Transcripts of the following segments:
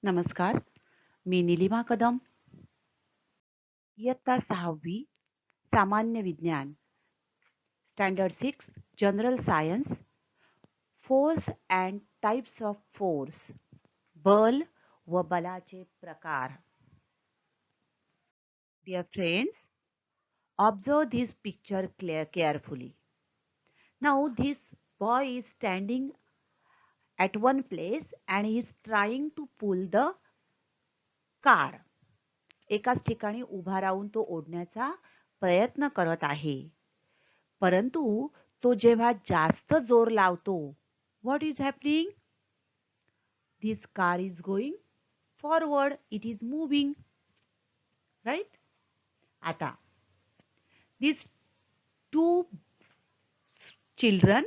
नमस्कार, मी निलिमा कदम. इयत्ता 6वी सामान्य विज्ञान, standard 6 general science, force and types of force, बल व बलाचे प्रकार. Dear friends, observe this picture carefully. Now this boy is standing at one place and he is trying to pull the car. एकाच ठिकाणी उभा राहून तो ओढण्याचा प्रयत्न करत आहे. परंतु तो जेव्हा जास्त जोर लावतो, what is happening? This car is going forward. It is moving. Right? आता these two children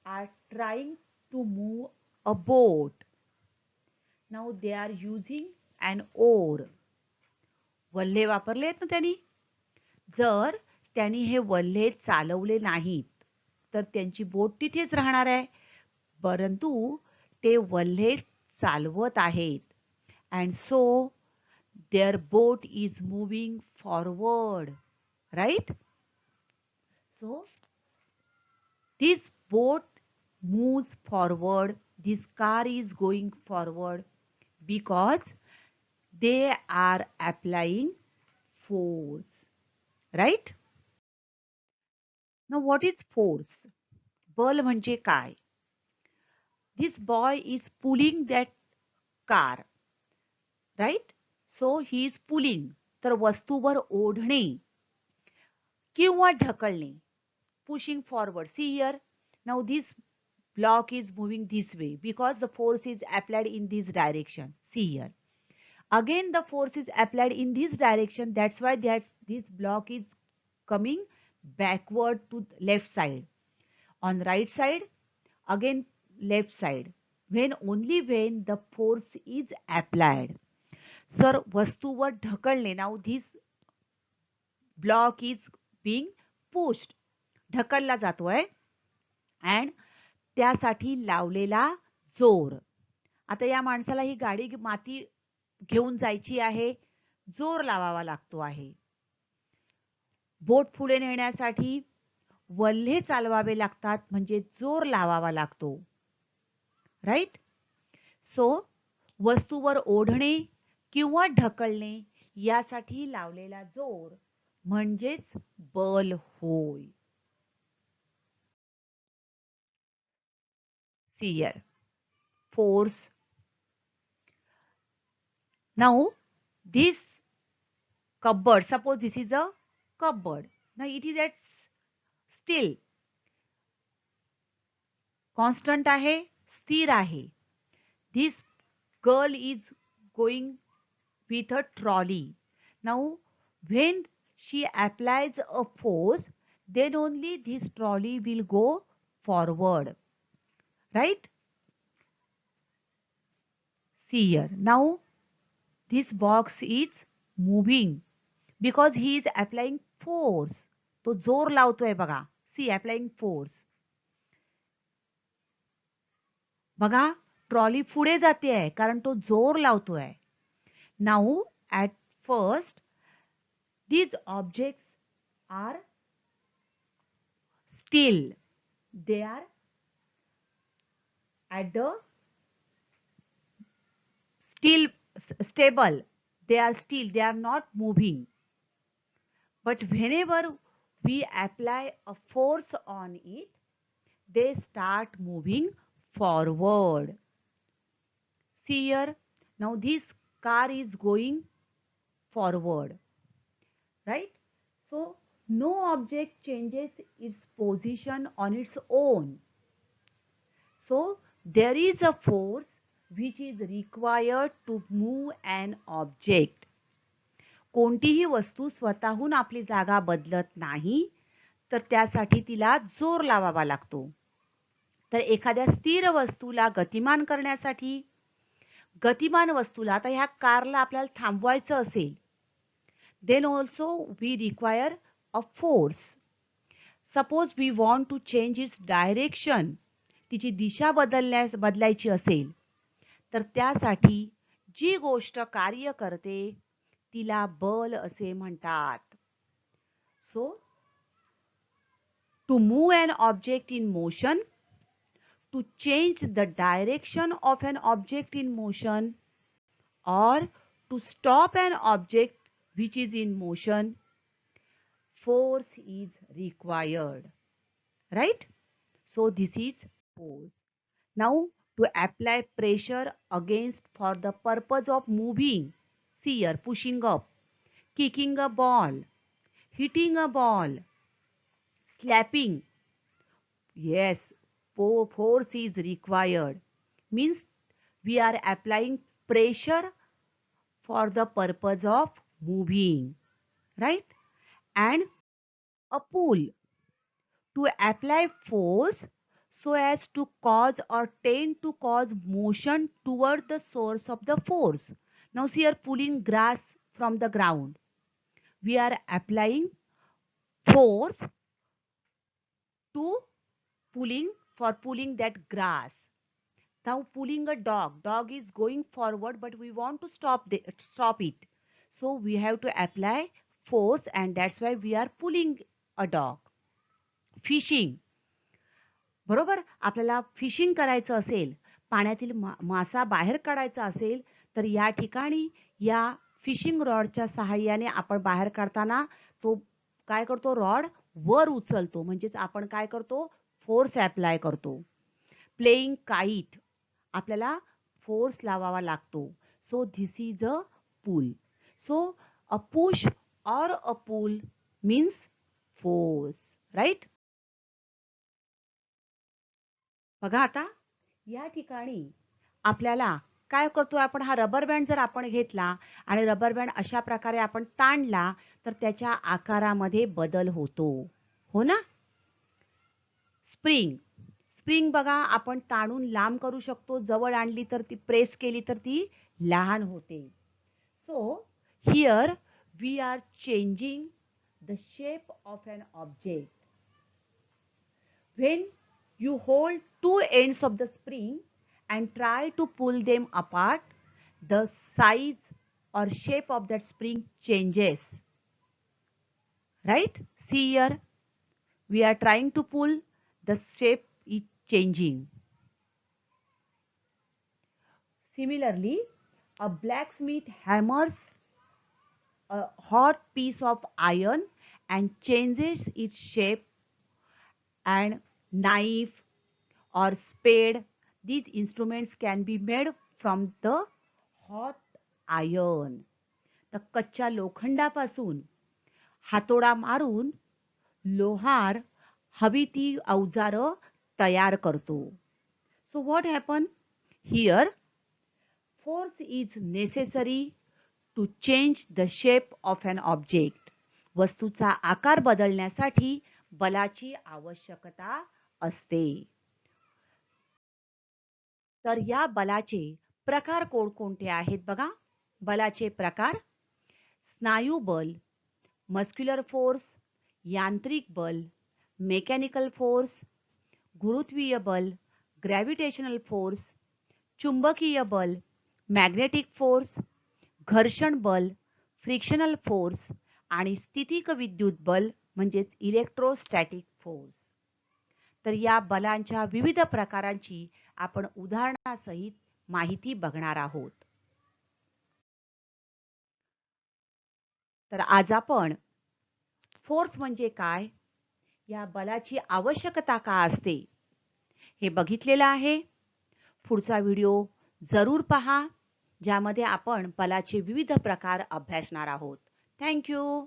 are trying to move a boat. Now they are using an oar. वल्हे वापरले आहेत ना त्यांनी. जर त्यांनी हे वल्हे चालवले नाहीत तर त्यांची बोट तिथेच राहणार आहे. परंतु ते वल्हे चालवत आहेत. And so their boat is moving forward. Right? So this boat moves forward. This car is going forward because they are applying force. Right? Now what is force? बल म्हणजे काय? This boy is pulling that car. Right? So he is pulling. तर वस्तूवर ओढणे किंवा ढकलणे. Pushing forward. See here. Now this block is moving this way because the force is applied in this direction. See here. Again the force is applied in this direction. That's why this block is coming backward to left side. On right side, again left side. Only when the force is applied. Sir, वस्तूवर ढकलणे. Now this block is being pushed. ढकलला जातोय and त्यासाठी लावलेला जोर. आता या माणसाला ही गाडी माती घेऊन जायची आहे. जोर लावावा लागतो आहे. बोट पुढे नेण्यासाठी वल्हे चालवावे लागतात म्हणजे जोर लावावा लागतो. राईट? सो वस्तूवर ओढणे किंवा ढकलणे यासाठी लावलेला जोर म्हणजेच बल होय. See here. Force. Now this cupboard, suppose this is a cupboard. Now it is at still. Constant आहे, स्थिर आहे. This girl is going with a trolley. Now when she applies a force, then only this trolley will go forward. Right? See here. Now this box is moving because he is applying force. तो जोर लावतोय बघा. See, applying force. बघा trolley पुढे जाते आहे कारण तो जोर लावतोय. Now at first these objects are still. They are at the still stable. They are still. They are not moving. But whenever we apply a force on it, they start moving forward. See here. Now this car is going forward. Right? So no object changes its position on its own. So there is a force which is required to move an object. कोणतीही वस्तू स्वतःहून आपली जागा बदलत नाही तर त्यासाठी तिला जोर लावावा लागतो. तर एखाद्या स्थिर वस्तूला गतिमान करण्यासाठी गतिमान वस्तूला आता ह्या कारला आपल्याला थांबवायचं असेल then also we require a force. Suppose we want to change its direction. तिची दिशा बदलायची असेल तर त्यासाठी जी गोष्ट कार्य करते तिला बल असे म्हणतात. So to move an object in motion, to change the direction of an object in motion, or to stop an object which is in motion, force is required. Right? So this is force. Now to apply pressure against for the purpose of moving. See here, pushing up, kicking a ball, hitting a ball, slapping. Yes, force is required. Means we are applying pressure for the purpose of moving. Right? And a pull to apply force so as to cause or tend to cause motion toward the source of the force. Now see here pulling grass from the ground. We are applying force to pulling that grass. Now pulling a dog is going forward but we want to stop it. So we have to apply force and that's why we are pulling a dog. Fishing. बरोबर आपल्याला fishing करायचं असेल, पाण्यातील मासा बाहेर काढायचा असेल तर या ठिकाणी या फिशिंग रॉडच्या सहाय्याने आपण बाहेर काढताना तो काय करतो, रॉड वर उचलतो, म्हणजेच आपण काय करतो, फोर्स अप्लाय करतो. प्लेइंग काइट आपल्याला फोर्स लावावा लागतो. So this is a pull. So a push or a pull means force. Right? बघा आता या ठिकाणी आपल्याला काय करतोय आपण, हा रबर बँड जर आपण घेतला आणि रबर बँड अशा प्रकारे आपण ताणला तर त्याच्या आकारामध्ये बदल होतो. हो ना? स्प्रिंग. स्प्रिंग बघा आपण ताणून लांब करू शकतो, जवळ आणली तर ती प्रेस केली तर ती लहान होते. So here we are changing the shape of an object. When you hold two ends of the spring and try to pull them apart, the size or shape of that spring changes. Right? See here, we are trying to pull, the shape is changing. Similarly, a blacksmith hammers a hot piece of iron and changes its shape, and knife or spade, these instruments can be made from the hot iron. तर कच्च्या लोखंडापासून हातोडा मारून लोहार हवी ती अवजारं तयार करतो. So what happen here, force is necessary to change the shape of an object. वस्तूचा आकार बदलण्यासाठी बलाची आवश्यकता असते. तर या बलाचे प्रकार कोणकोणते आहेत बघा. बलाचे प्रकार: स्नायू बल, मस्क्युलर फोर्स, यांत्रिक बल, मेकॅनिकल फोर्स, गुरुत्वीय बल, ग्रॅव्हिटेशनल फोर्स, चुंबकीय बल, मॅग्नेटिक फोर्स, घर्षण बल, फ्रिक्शनल फोर्स आणि स्थितिक विद्युत बल म्हणजेच इलेक्ट्रोस्टॅटिक फोर्स. तर या बलांच्या विविध प्रकारांची आपण उदाहरणासहित माहिती बघणार आहोत. तर आज आपण फोर्स म्हणजे काय, या बलाची आवश्यकता का असते हे बघितलेलं आहे. पुढचा व्हिडिओ जरूर पहा, ज्यामध्ये आपण बलाचे विविध प्रकार अभ्यासणार आहोत. Thank you.